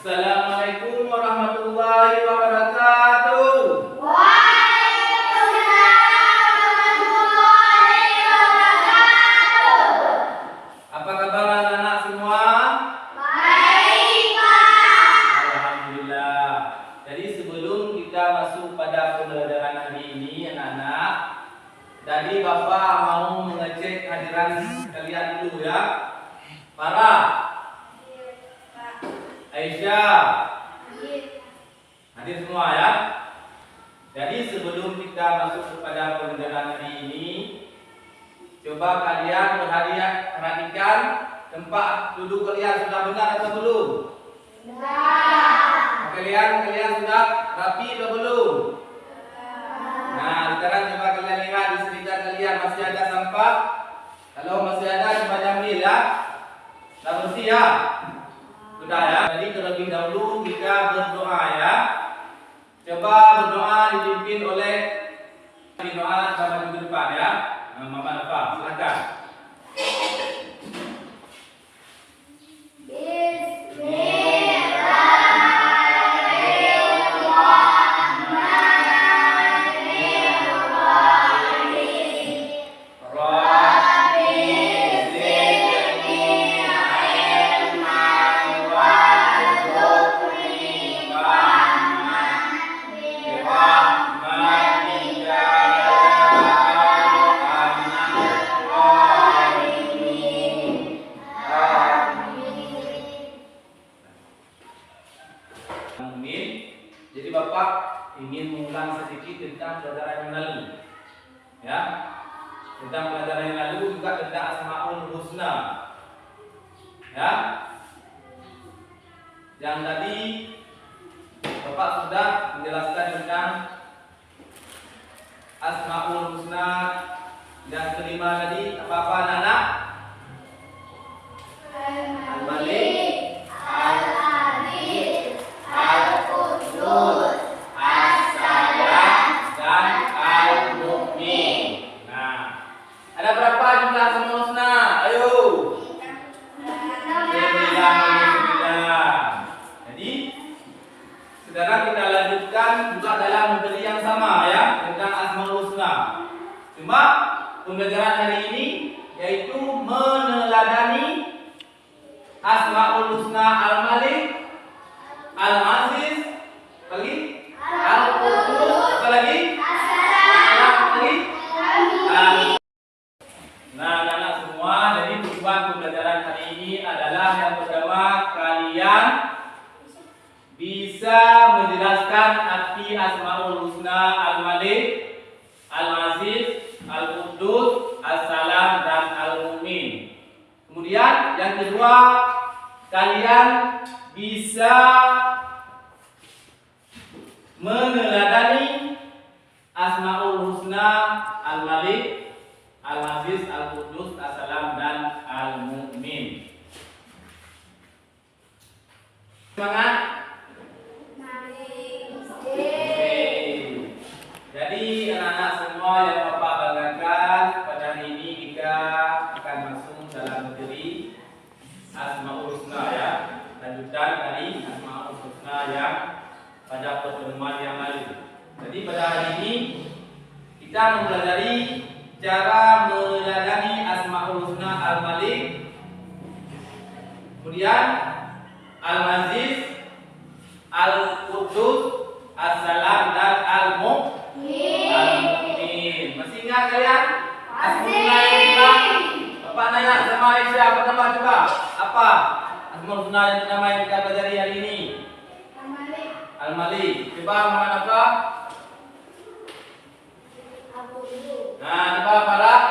Assalamualaikum warahmatullahi wabarakatuh. Waalaikumsalam warahmatullahi wabarakatuh. Apa kabar anak-anak semua? Baik, Pak. Alhamdulillah. Jadi sebelum kita masuk pada pembelajaran hari ini anak-anak, tadi Bapak mau mengecek hadiran kalian dulu ya. Farah, Aisyah, hadir semua ya. Jadi sebelum kita masuk kepada pembelajaran hari ini, coba kalian perhatikan tempat duduk kalian sudah benar atau belum? Kalian sudah rapi atau belum? Nah, sekarang coba kalian lihat di sekitar kalian masih ada sampah. Kalau masih ada coba ambil ya. Sudah bersih ya? Sudah ya. Jadi terlebih dahulu kita berdoa ya. Coba berdoa dipimpin oleh doa sama di depan ya. Mama apa? Silakan. Jadi Bapak ingin mengulang sedikit tentang pelajaran yang lalu, ya, tentang pelajaran yang lalu juga tentang Asmaul Husna, ya. Yang tadi Bapak sudah menjelaskan tentang Asmaul Husna. Yang kelima tadi apa anak-anak? Al-Malik, Al-Aziz, Al-Qudus, As-Salam, dan Al-Mu'min. Nah, ada berapa jumlah Asmaul Husna? Ayo. 99. Jadi sekarang kita lanjutkan juga dalam materi yang sama ya, tentang Asmaul Husna. Cuma pembelajaran hari ini yaitu meneladani Asmaul Husna Al-Malik, Al-Aziz, lagi Al-Qudus, apa lagi? As-Salam, lagi? Nah, anak-anak semua, jadi tujuan pembelajaran hari ini adalah yang pertama, kalian bisa menjelaskan arti Asmaul Husna Al-Malik, Al-Aziz, Al-Qudus, As-Salam, dan Al-Mu'min. Kemudian yang kedua, kalian bisa meneladani Asmaul Husna Al-Malik, Al-Aziz, Al-Qudus, As-Salam, dan Al-Mu'min. Semangat. Jadi anak-anak semua yang Bapak banggakan, pada hari ini kita akan masuk dalam materi Asmaul Husna ya. Lanjutan dari Asmaul Husna yang pada pertemuan yang lalu. Jadi pada hari ini kita mempelajari cara meneladani Asmaul Husna Al-Malik, kemudian Al-Aziz, Al-Qudus, As-Salam, dan Al-Mu'min. Masih ingat kalian? Asmaul Husna. Bapak nanya sama Aisyah, apa nama coba? Apa Asmaul Husna yang pertama yang kita pelajari hari ini? Al-Malik. Coba mana apa? Nah, coba Farah.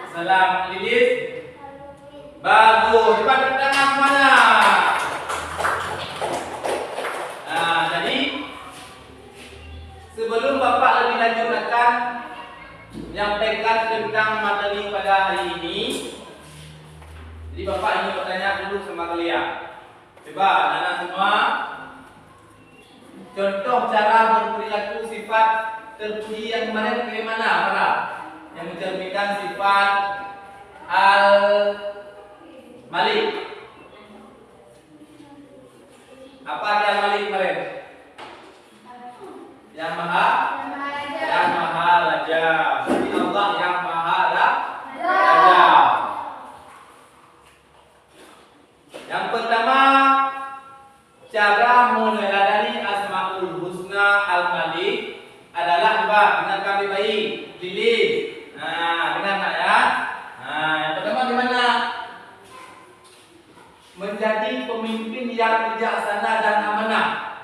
As-Salam. Lilis. Bagus. Coba tepuk tangan semuanya. Nah, jadi sebelum Bapak lebih lanjut akan menyampaikan tentang materi pada hari ini, jadi Bapak ingin bertanya dulu sama kalian. Coba anak-anak semua, contoh cara berperilaku sifat terpuji yang kemarin bagaimana, Farah? Yang mencerminkan sifat Al-Malik. Apa arti Al-Malik kemarin? Yang maha raja. Jadi Allah yang maha raja. Yang pertama, cara meneladani Asmaul Husna Al-Malik adalah apa? Dengan kami baik, pilih. Nah, benar tak ya? Nah, yang pertama gimana? Menjadi pemimpin yang bijaksana dan amanah.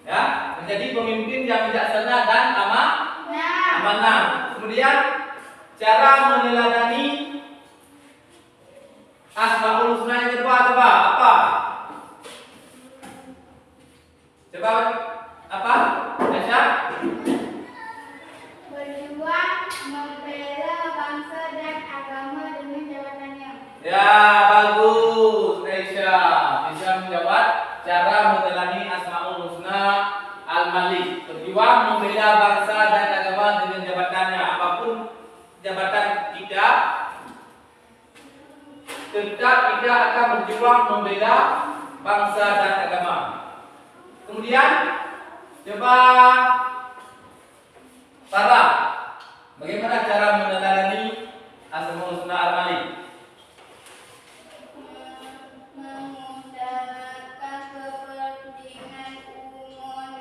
Ya, menjadi pemimpin yang bijaksana dan amanah. Kemudian cara meneladani Asmaul Husna yang kedua coba apa? Coba apa? Aisyah? Berjuang membela bangsa dan agama dengan jabatannya. Ya, bagus Aisyah. Bisa menjawab cara meneladani Asmaul Husna Al-Malik. Berjuang membela bangsa dan agama dengan jabatannya. Apapun jabatan kita, tetap kita akan berjuang membela bangsa dan agama. Kemudian coba Farah, bagaimana cara meneladani Asmaul Husna Al-Malik? Mengutamakan kepentingan umum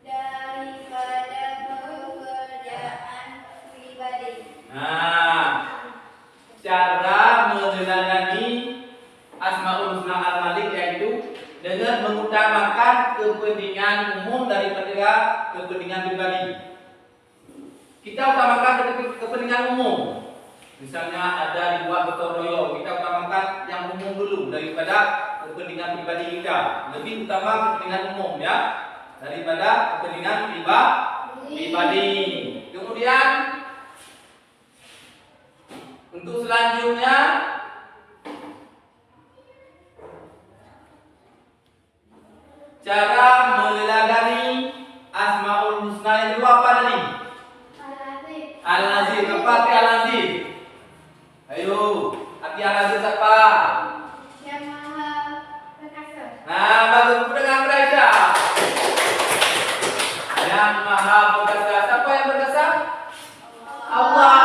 daripada pekerjaan pribadi. Nah, cara meneladani Asmaul Husna Al-Malik yaitu dengan mengutamakan kepentingan umum daripada kepentingan pribadi. Kita utamakan kepentingan umum. Misalnya ada dibuat gotong royong, kita utamakan yang umum dulu daripada kepentingan pribadi kita. Lebih utama kepentingan umum ya daripada kepentingan pribadi. Kemudian untuk selanjutnya cara meneladani Asmaul Husna yang kedua apa tadi? Al-Aziz. Apa arti Al-Aziz? Ayo, arti Al-Aziz apa? Yang Maha Perkasa. Nah, bagus dengan Aisyah. Yang Maha Perkasa. Siapa yang perkasa? Allah.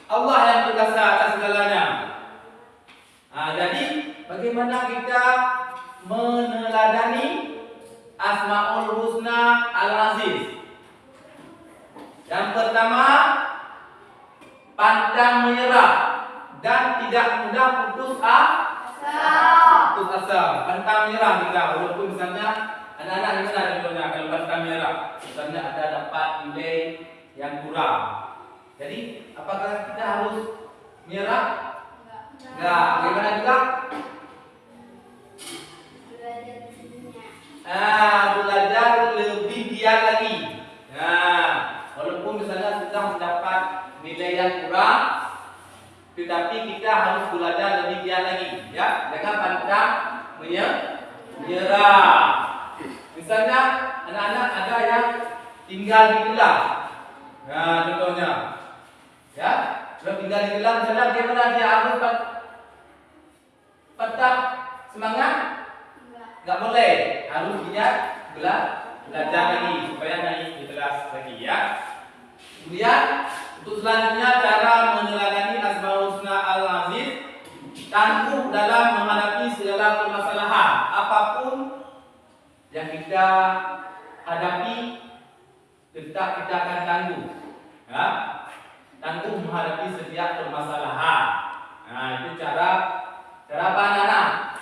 Allah yang perkasa atas segalanya. Nah, jadi bagaimana kita meneladani Asmaul Husna Al-Aziz? Yang pertama, pantang menyerah dan tidak mudah putus asa. Pantang menyerah kita, walaupun misalnya anak-anak di mana contohnya kalau pantang menyerah, misalnya ada dapat nilai yang kurang. Jadi, apakah kita harus menyerah? Enggak. Bagaimana juga? Belajar lebih giat lagi. Nah, walaupun misalnya sudah mendapat nilai yang kurang, tetapi kita harus belajar lebih giat lagi, ya. Jangan pantang menyerah. Misalnya anak-anak ada yang tinggal di kelas. Nah, contohnya, ya, sudah tinggal di kelas, misalnya bagaimana dia harus tetap semangat? Enggak boleh, harus giat belajar lagi supaya naik di kelas lagi ya. Kemudian untuk selanjutnya cara meneladani Asmaul Husna Al-Aziz, tangguh dalam menghadapi segala permasalahan apapun yang kita hadapi, tetap kita akan tangguh ya. Tangguh menghadapi setiap permasalahan. Nah, itu cara apa anak-anak?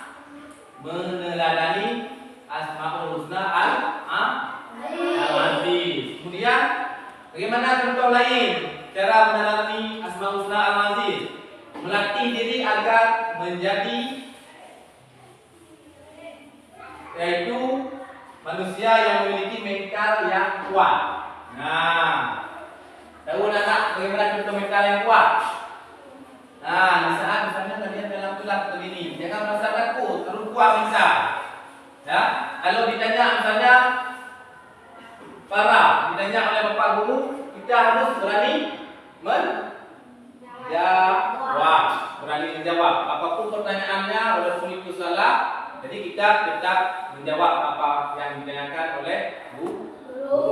Meneladani Asmaul Husna Al-Aziz. Kemudian bagaimana contoh lain cara meneladani Asmaul Husna Al-Aziz? Melatih diri agar menjadi yaitu manusia yang memiliki mental yang kuat. Nah, tahu anak bagaimana contoh mental yang kuat? Nah, di saat misalnya kalian dalam kelas begini, jangan merasa takut, harus kuat mental. Ya, kalau ditanya misalnya ditanya oleh Bapak Guru, kita harus berani menjawab. Berani menjawab. Apapun pertanyaannya, walaupun itu salah, Jadi kita tetap menjawab apa yang ditanyakan oleh guru.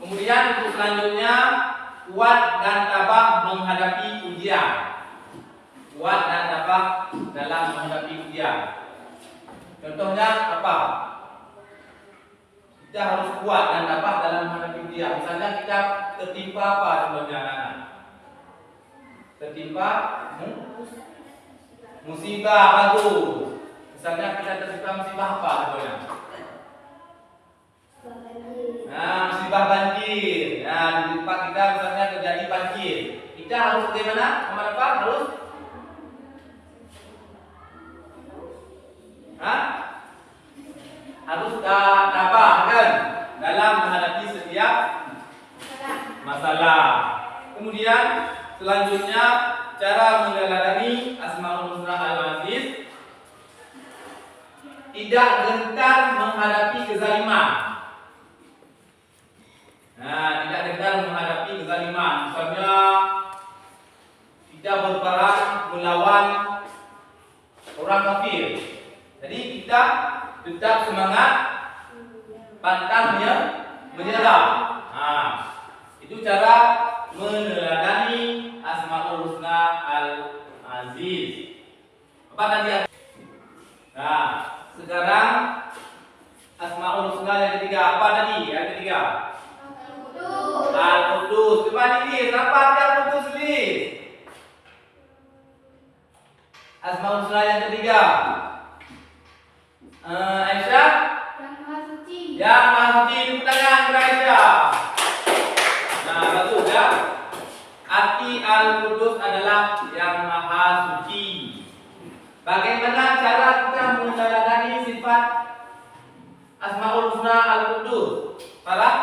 Kemudian untuk selanjutnya, kuat dan tabah menghadapi ujian. Kuat dan tabah dalam menghadapi ujian. Contohnya apa? Kita harus kuat dan tabah dalam menghadapi ujian. Misalnya kita tertimpa apa contohnya anak-anak? Tertimpa musibah bagus. Misalnya kita tertimpa musibah apa contohnya? Musibah banjir. Di tempat kita misalnya terjadi banjir. Kita harus bagaimana? Apa? Harus tabah kan dalam menghadapi setiap masalah. Kemudian selanjutnya cara meneladani Asmaul Husna Al-Aziz, tidak gentar menghadapi kezaliman. Tidak gentar menghadapi kezaliman. Misalnya kita berperang melawan orang kafir. Jadi kita tetap semangat, pantang menyerah. Itu cara meneladani Asmaul Husna Al-Aziz. Apa tadi? Sekarang Asmaul Husna yang ketiga. Apa tadi? Yang ketiga? Al-Qudus. Coba ini, siapa Al-Qudus ini? Asmaul Husna yang ketiga. Aisyah? Yang Maha Suci. Yang Maha Suci, tepuk tangan untuk Aisyah. Bagus ya. Arti Al-Qudus adalah yang Maha Suci. Bagaimana cara kita meneladani sifat Asmaul Husna Al-Qudus? Salah?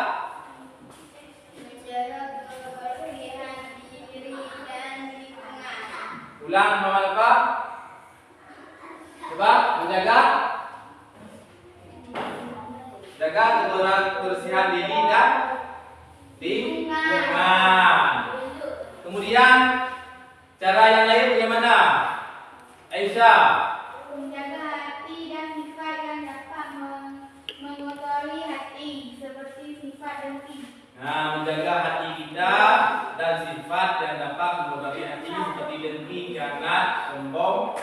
Menjaga kebersihan diri dan lingkungan. Ulang nama apa? Coba menjaga kebersihan diri dan lingkungan. Kemudian cara yang lain bagaimana? Aisyah. Menjaga hati dan sifat yang dapat mengotori hati, seperti sifat dengki. Menjaga hati kita dan sifat yang dapat mengotori hati seperti dengki, kianat, sombong,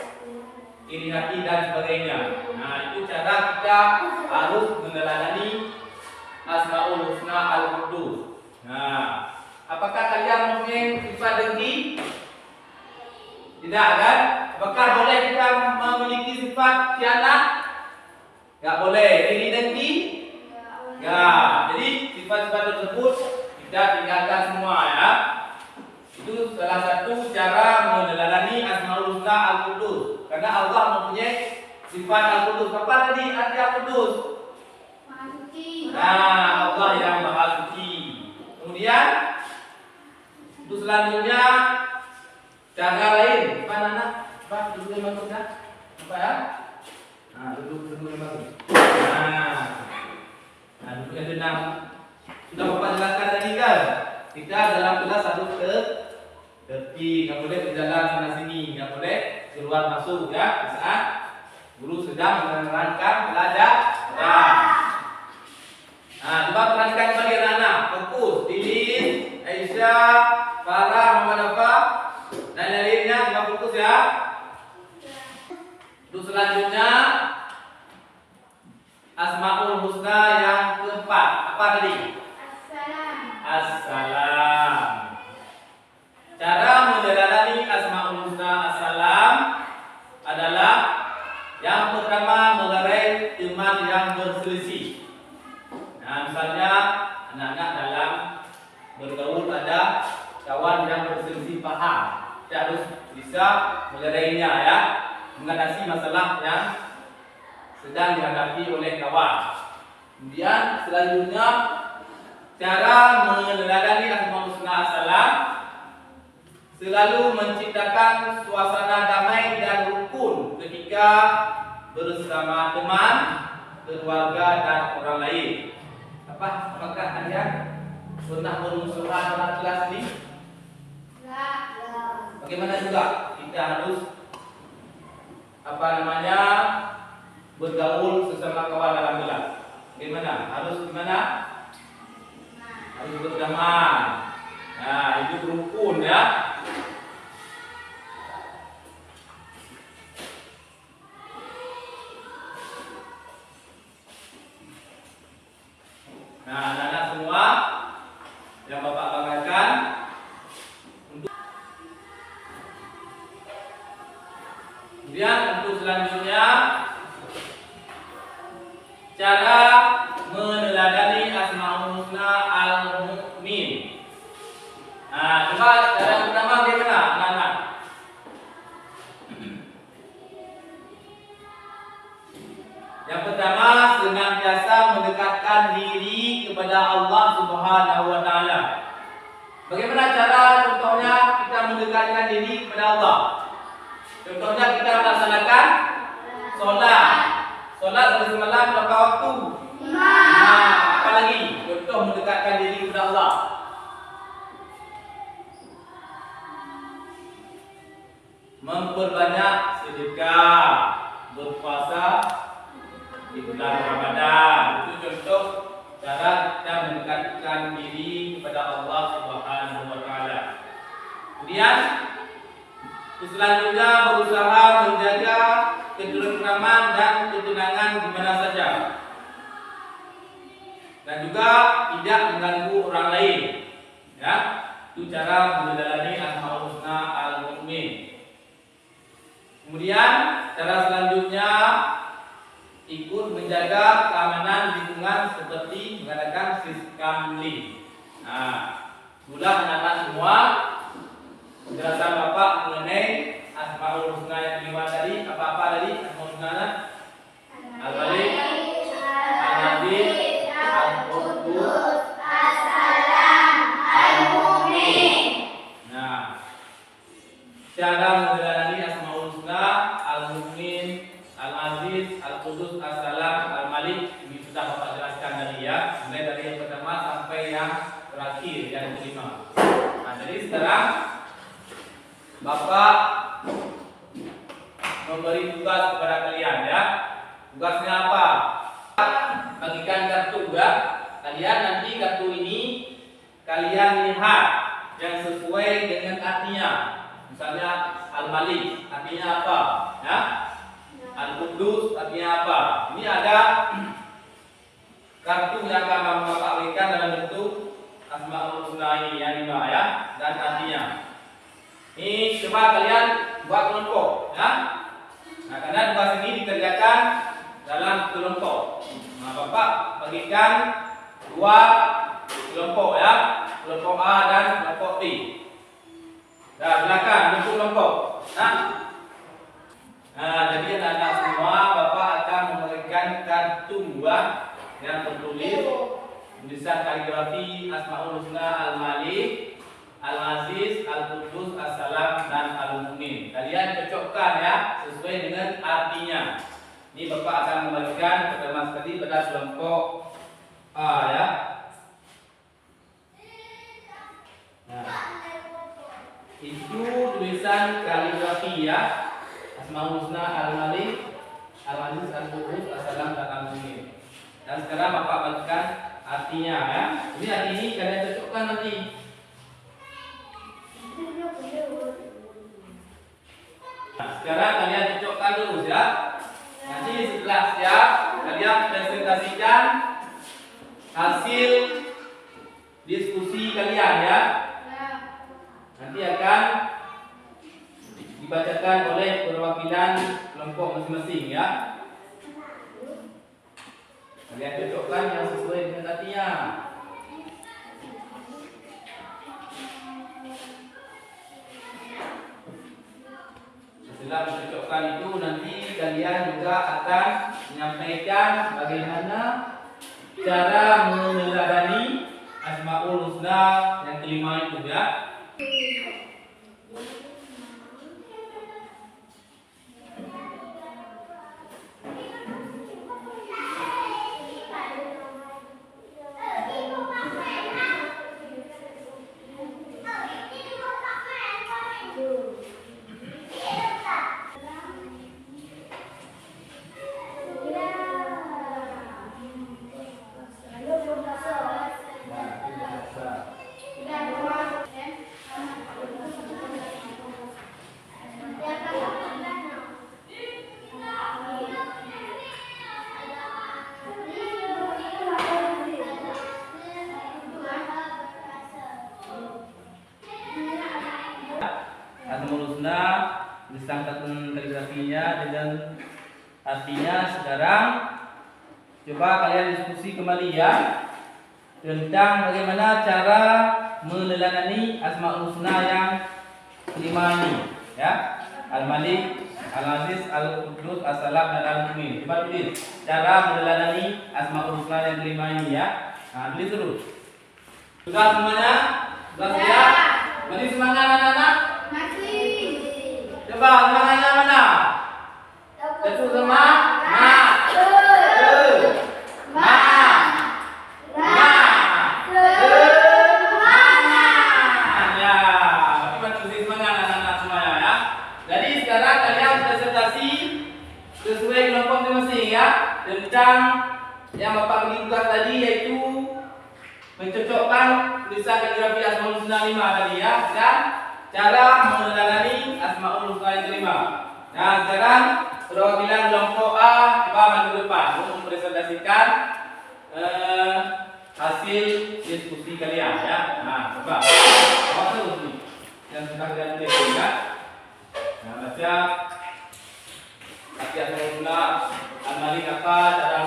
iri hati dan sebagainya. Itu cara kita harus meneladani Asmaul Husna Al-Qudus. Apakah kalian mempunyai sifat dengki? Tidak kan? Apakah boleh kita memiliki sifat khianat? Tidak boleh. Iri dengki? Ya. Jadi sifat-sifat tersebut kita tinggalkan semua ya. Itu salah satu cara meneladani Asmaul Husna Al-Qudus. Karena Allah mempunyai sifat Al-Qudus. Apa tadi arti Al-Qudus? Maha Suci. Allah yang Maha Suci. Kemudian untuk selanjutnya cara lain. Apa anak? Apa duduk yang bagus dah? Apa ya? Duduk yang bagus. Duduk yang tenang. Sudah Bapak jelaskan tadi kan? Kita dalam kelas harus tertib, nggak boleh berjalan sana sini, nggak boleh keluar masuk ya saat guru sedang menerangkan pelajaran. Coba perhatikan kembali anak-anak, fokus, Tilin, Aisyah, Farah, Muhammad Afa, dan lainnya, coba fokus ya. Untuk selanjutnya Asmaul Husna yang keempat, apa tadi? Assalam. Cara meneladani Asmaul Husna Assalam adalah yang pertama melerai teman yang berselisih. Misalnya anak-anak dalam bergaul ada kawan yang berselisih paham, kita harus bisa melerainya ya, mengatasi masalah yang sedang dihadapi oleh kawan. Kemudian selanjutnya cara meneladani Asmaul Husna Assalam selalu menciptakan suasana damai dan rukun ketika bersama teman, keluarga dan orang lain. Apakah kalian pernah bermusuhan dalam kelas ini? Bagaimana juga kita harus apa namanya, bergaul sesama kawan dalam kelas. Bagaimana? Harus gimana? Harus berdamai. Nah, hidup rukun ya. Nah, anak-anak semua yang Bapak banggakan, kemudian untuk selanjutnya cara meneladani Asmaul Husna Al-Mu'min. Nah, coba cara pertama bagaimana, anak-anak? Yang pertama, senantiasa mendekatkan diri kepada Allah Subhanahu wa taala. Bagaimana cara contohnya kita mendekatkan diri kepada Allah? Contohnya kita melaksanakan sholat. Sholat sehari semalam berapa waktu? 5. Nah, apa lagi? Contoh mendekatkan diri kepada Allah. Memperbanyak sedekah, berpuasa di bulan Ramadan. Itu contoh cara kita mendekatkan diri kepada Allah Subhanahu wa taala. Kemudian selanjutnya berusaha menjaga ketentraman dan ketenangan di mana saja. Dan juga tidak mengganggu orang lain. Ya, itu cara meneladani Asmaul Husna Al-Mu'min. Kemudian cara selanjutnya ikut menjaga keamanan lingkungan seperti mengadakan siskamli. Nah, itulah anak-anak semua penjelasan Bapak mengenai Asmaul Husna yang kelima tadi. Apa-apa tadi Asmaul Husna? Al-Malik, Al-Aziz, Al-Quddus, As-Salam, Al-Mu'min. Nah, cara meneladani Asmaul Husna Al-Mu'min, Al-Aziz, Al-Quddus, As-Salam, Al-Malik. Ini sudah Bapak jelaskan tadi ya, mulai dari yang pertama sampai yang terakhir, yang kelima. Nah, jadi sekarang Bapak memberi tugas kepada kalian ya. Tugasnya apa? Bagikan kartu ya. Kalian nanti kartu ini kalian lihat yang sesuai dengan artinya. Misalnya Al-Malik artinya apa? Ya. Al-Quddus artinya apa? Ini ada kartu yang akan Bapak berikan dalam bentuk Asmaul Husna ini yang 5 ya, dan artinya. Ini coba kalian buat kelompok ya. Nah, karena tugas ini dikerjakan dalam kelompok. Nah, Bapak bagikan 2 kelompok ya, kelompok A dan kelompok B. Nah, silakan bentuk kelompok. Nah, jadi anak-anak semua Bapak akan memberikan kartu buah yang tertulis tulisan kaligrafi Asmaul Husna Al-Malik, Al-Aziz, Al-Quddus, As-Salam, dan Al-Mu'min. Kalian cocokkan ya sesuai dengan artinya. Ini Bapak akan membagikan pertama sekali pada kelompok A ya. Nah, itu tulisan kaligrafi ya. Asmaul Husna Al-Malik, Al-Aziz, Al-Quddus, As-Salam, dan Al-Mu'min. Dan sekarang Bapak bagikan artinya ya. Ini arti ini kalian cocokkan nanti. Nah, sekarang kalian cocokkan dulu ya. Nanti setelah siap, kalian presentasikan hasil diskusi kalian ya. Nanti akan dibacakan oleh perwakilan kelompok masing-masing ya. Kalian cocokkan yang sesuai dengan artinya. Setelah mencocokkan itu nanti kalian juga akan menyampaikan bagaimana cara meneladani Asmaul Husna yang kelima itu ya. Husna disangkatkan kaligrafinya dengan artinya. Sekarang coba kalian diskusi kembali ya tentang bagaimana cara meneladani Asmaul Husna yang kelima ini ya. Al-Malik, Al-Aziz, Al-Quddus, As-Salam dan Al-Mu'min. Coba tulis cara meneladani Asmaul Husna yang kelima ini ya. Nah, tulis dulu. Sudah semuanya? Sudah siap? Masih semangat anak-anak? Masih. Coba semangatnya mana? Satu semangat. Sesuai kelompok masing-masing ya, tentang yang Bapak bagi tugas tadi, yaitu mencocokkan tulisan kaligrafi Asmaul Husna 5 tadi ya, dan cara meneladani Asmaul Husna yang kelima. Nah, sekarang perwakilan kelompok A coba maju depan untuk mempresentasikan hasil diskusi kalian ya. Nah, coba masuk nih yang sudah kalian tulis ya. Nah, baca Asmaul Husna Al-Malik apa, cara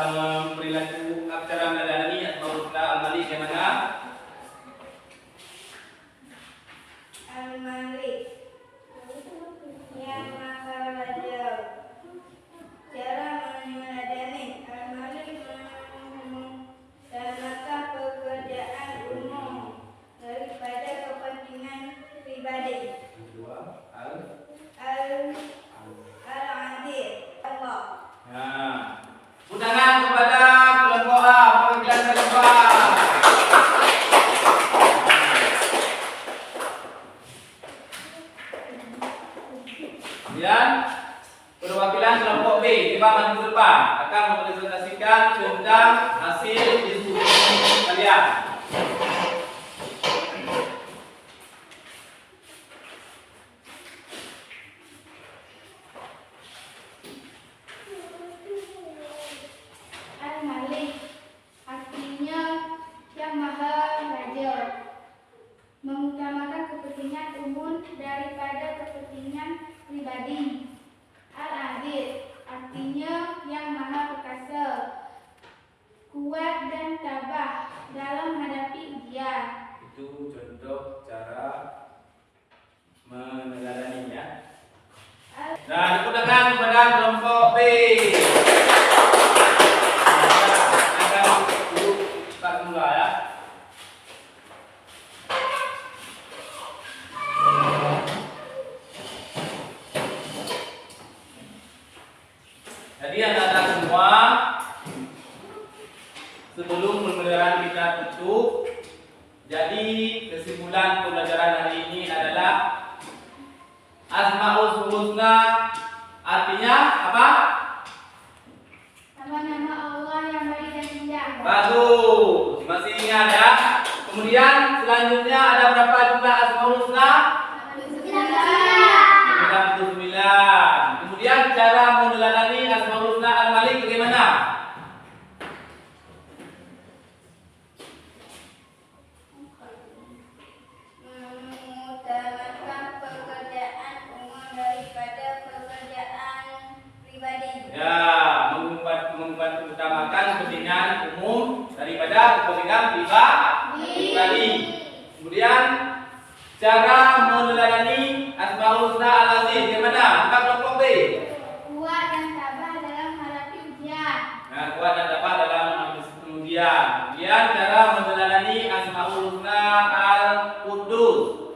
perilaku, cara meneladani Asmaul Husna Al-Malik yang mana? Al-Malik yang Maha Raja. Cara meneladani Al-Malik mengutamakan pekerjaan umum daripada kepentingan pribadi. Al-Aziz Allah. Nah, undangan kepada kelompok A, perwakilan kelompok A. Kemudian perwakilan kelompok B, coba maju ke depan, akan mempresentasikan tentang hasil diskusi kalian. Al-Malik artinya yang Maha Raja, mengutamakan kepentingan umum daripada kepentingan pribadi. Al-Aziz artinya yang Maha Perkasa, kuat dan tabah dalam menghadapi ujian. Itu contoh cara meneladani ya. Nah, tepuk tangan kepada kelompok B. Start mula ya. Jadi anak-anak semua, sebelum pembelajaran kita tutup, jadi kesimpulan pembelajaran hari ini adalah Asmaul Husna artinya apa? Nama-nama Allah yang baik dan indah. Bagus, masih ingat ya. Kemudian selanjutnya ada berapa jumlah Asmaul Husna? 99. Kemudian cara meneladani Asmaul Husna Al-Malik bagaimana? Mengutamakan pekerjaan umum daripada pekerjaan pribadi. Ya, mengutamakan kepentingan umum daripada kepentingan pribadi. Kemudian cara meneladani Asmaul Husna Al-Aziz bagaimana? Bukan kelompok B. Kuat dan tabah dalam menghadapi ujian. Nah, kuat dan dapat dalam ujian. Kemudian cara meneladani Asmaul Husna Al-Quddus.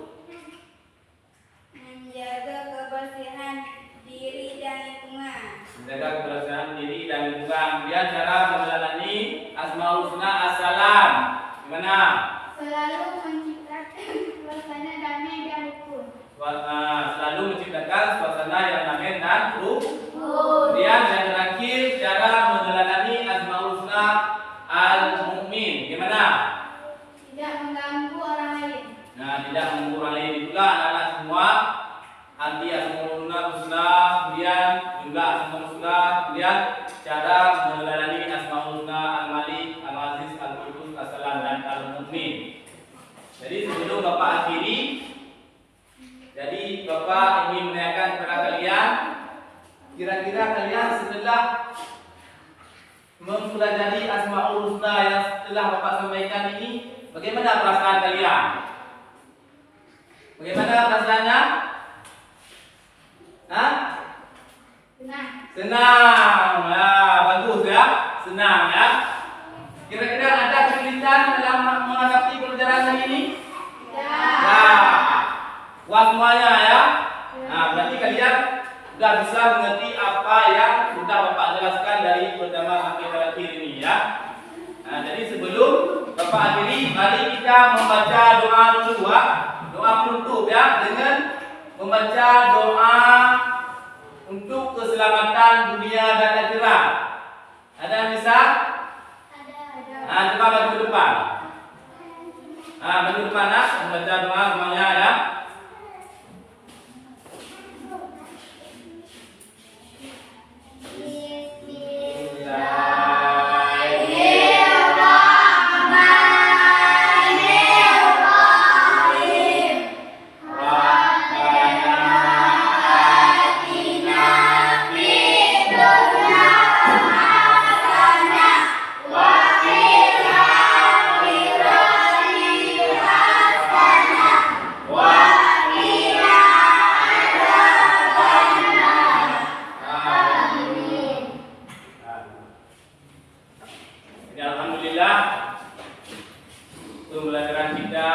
Menjaga kebersihan diri dan lingkungan. Menjaga kebersihan diri dan lingkungan. Kemudian cara meneladani Asmaul Husna As-Salam gimana? Selalu menciptakan suasana damai dan rukun. Selalu menciptakan suasana yang damai dan rukun. Kemudian yang terakhir cara meneladani Asmaul Husna Al-Mu'min gimana? Tidak mengganggu orang lain. Nah, tidak mengganggu orang lain. Itulah anak-anak semua anti Asmaul Husna, kemudian jumlah Asmaul Husna, kemudian cara meneladani Asmaul Husna Al-Malik, Al-Aziz, Al-Quddus, As-Salam dan Al-Mu'min. Jadi sebelum Bapak akhiri, jadi Bapak Bapak ingin menanyakan kepada kalian, kira-kira kalian setelah mempelajari Asmaul Husna yang telah Bapak sampaikan ini, bagaimana perasaan kalian? Bagaimana perasaannya? Hah? Senang. Senang. Nah, bagus ya. Senang ya. Kira-kira ada kesulitan dalam menghadapi pelajaran hari ini? Nah, puas semuanya ya. Nah, berarti kalian sudah bisa mengerti apa yang sudah Bapak jelaskan dari pertama sampai terakhir ini ya. Nah, jadi sebelum Bapak akhiri, mari kita membaca doa dulu ya. Doa penutup ya, dengan membaca doa untuk keselamatan dunia dan akhirat. Ada yang bisa? Ada. Nah, coba maju ke depan. Nah, maju ke depan ya, membaca doa semuanya ya. Alhamdulillah, pembelajaran kita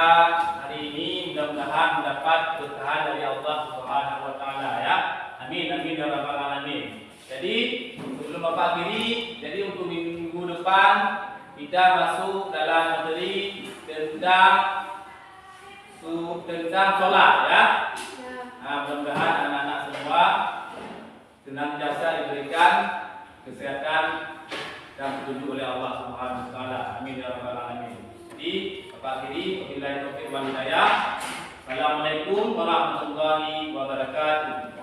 hari ini mudah-mudahan mendapat berkahan dari Allah Subhanahu wa taala ya. Amin amin ya rabbal alamin. Jadi sebelum Bapak akhiri, jadi untuk minggu depan kita masuk dalam materi tentang sholat ya. Nah, mudah-mudahan anak-anak semua senantiasa diberikan kesehatan dan petunjuk oleh Allah Subhanahu wa taala. Amin ya rabbal alamin. Jadi, Bapak akhiri, wabillahi taufiq wal hidayah. Assalamualaikum warahmatullahi wabarakatuh.